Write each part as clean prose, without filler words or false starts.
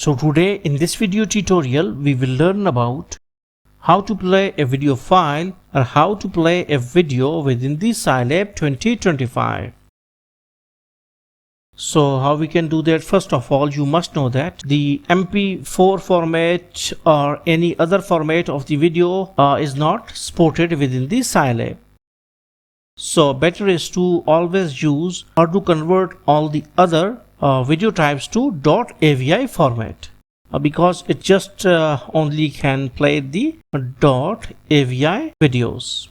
So today in this video tutorial we will learn about how to play a video file or how to play a video within the Scilab 2025. So how we can do that? First of all, you must know that the MP4 format or any other format of the video is not supported within the Scilab. So better is to always use or to convert all the other video types to .avi format because it just only can play the .avi videos.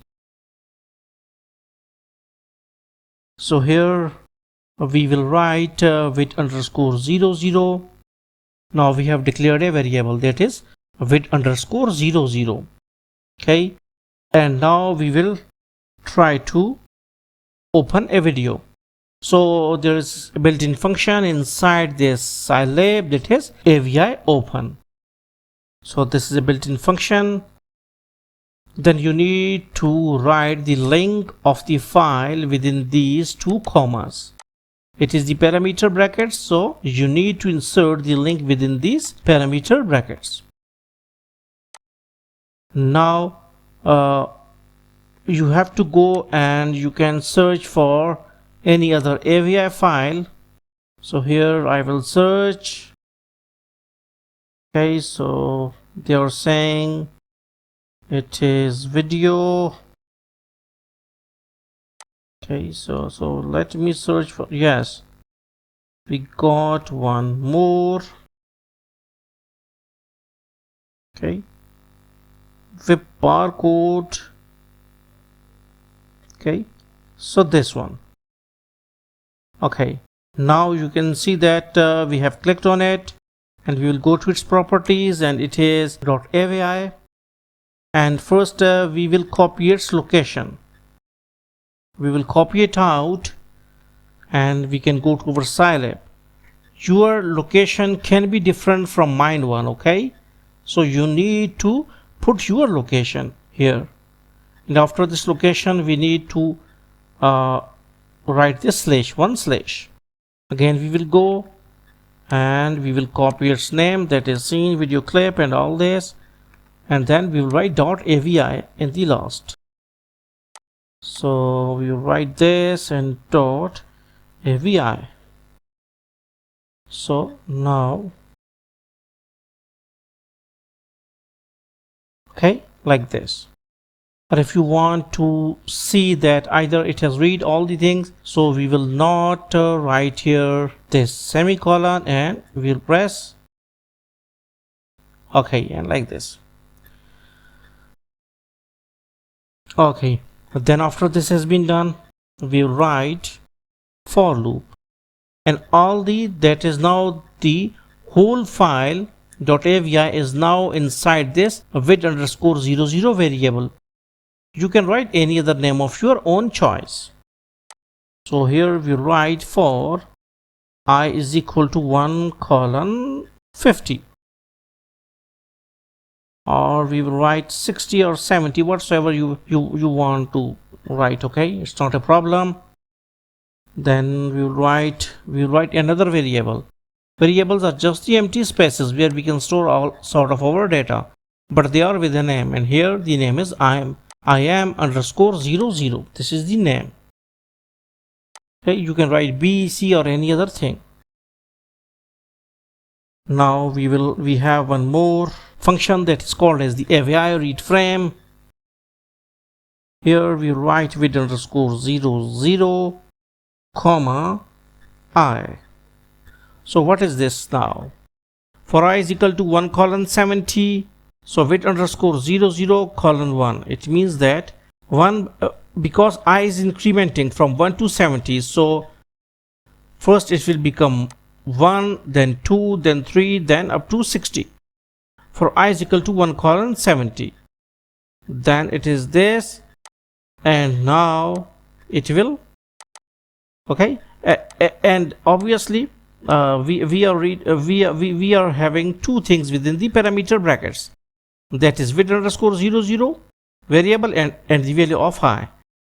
So here we will write vid_00. Now we have declared a variable that is vid_00. Okay, and now we will try to open a video. So there is a built-in function inside this Scilab that is avi open. So this is a built-in function. Then you need to write the link of the file within these two commas. It is the parameter brackets, so you need to insert the link within these parameter brackets. Now you have to go and you can search for any other avi file. So here I will search. Okay, so they are saying it is video. Okay, so let me search for, yes, we got one more. Okay, VIP barcode. Okay, so this one. Okay, now you can see that we have clicked on it and we will go to its properties and it is .avi, and first we will copy its location. We will copy it out and we can go to our Scilab. Your location can be different from mine one, okay? So you need to put your location here, and after this location we need to write this /1/. Again we will go and we will copy its name, that is scene, video clip and all this, and then we will write .avi in the last. So we will write this and .avi. So now, okay, like this. But if you want to see that either it has read all the things, so we will not write here this semicolon and we will press okay, and like this. Okay, but then after this has been done, we will write for loop, and all the that is now the whole file .avi is now inside this vid_00 variable. You can write any other name of your own choice. So here we write for I is equal to 1:50, or we will write 60 or 70, whatsoever you want to write. Okay, it's not a problem. Then we will write another variable. Variables are just the empty spaces where we can store all sort of our data, but they are with a name, and here the name is IAM_00. This is the name. Okay, you can write B, C or any other thing. Now we have one more function that is called as the avi read frame. Here we write vid_00, comma I. So what is this now? For I is equal to 1:70. So vid_00:1. It means that because I is incrementing from 1 to 70. So first it will become 1, then 2, then 3, then up to 60. For I is equal to 1:70. Then it is this, and now it will. Okay, and obviously we are having two things within the parameter brackets. That is vid_00 variable and the value of I,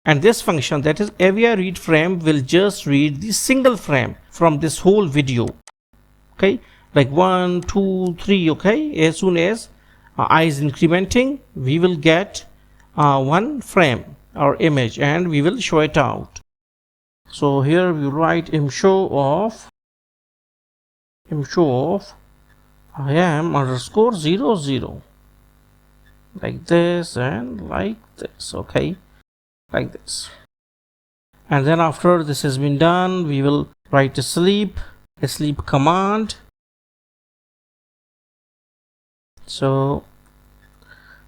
and this function that is avi read frame will just read the single frame from this whole video. Okay, like 1 2 3. Okay, as soon as I is incrementing, we will get one frame or image and we will show it out. So here we write imshow of I am underscore 00, like this and like this. Okay, like this. And then after this has been done, we will write a sleep command. So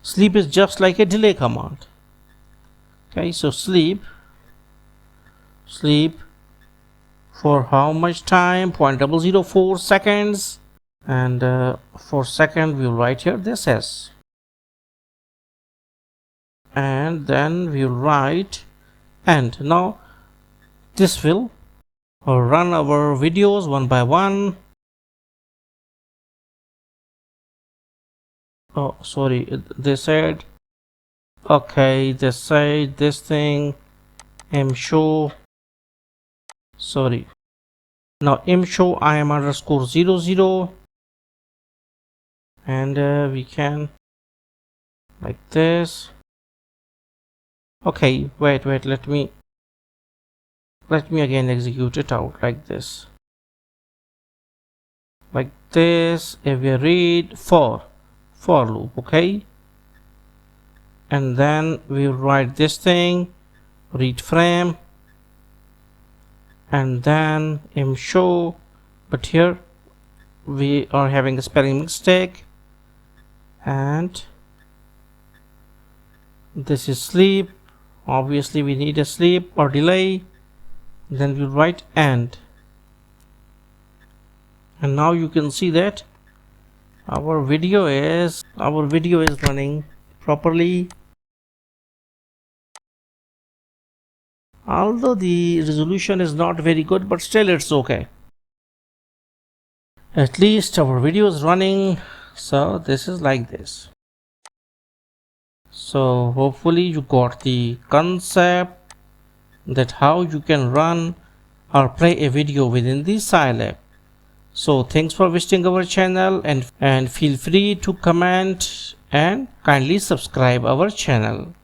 sleep is just like a delay command. Okay, so sleep for how much time? 0.004 seconds, and for second we will write here this s, and then we will write end. Now this will run our videos one by one. Oh sorry, they said, okay, they said this thing imshow, sorry, now imshow I am underscore 00, and we can like this. Okay, wait, let me again execute it out like this, like this. If we read for loop, okay, and then we write this thing, read frame, and then imshow, but here we are having a spelling mistake, and this is sleep. Obviously we need a sleep or delay. Then we'll write end, and now you can see that our video is running properly, although the resolution is not very good, but still it's okay. At least our video is running. So this is like this. So hopefully you got the concept that how you can run or play a video within the scilab. So thanks for visiting our channel, and feel free to comment and kindly subscribe our channel.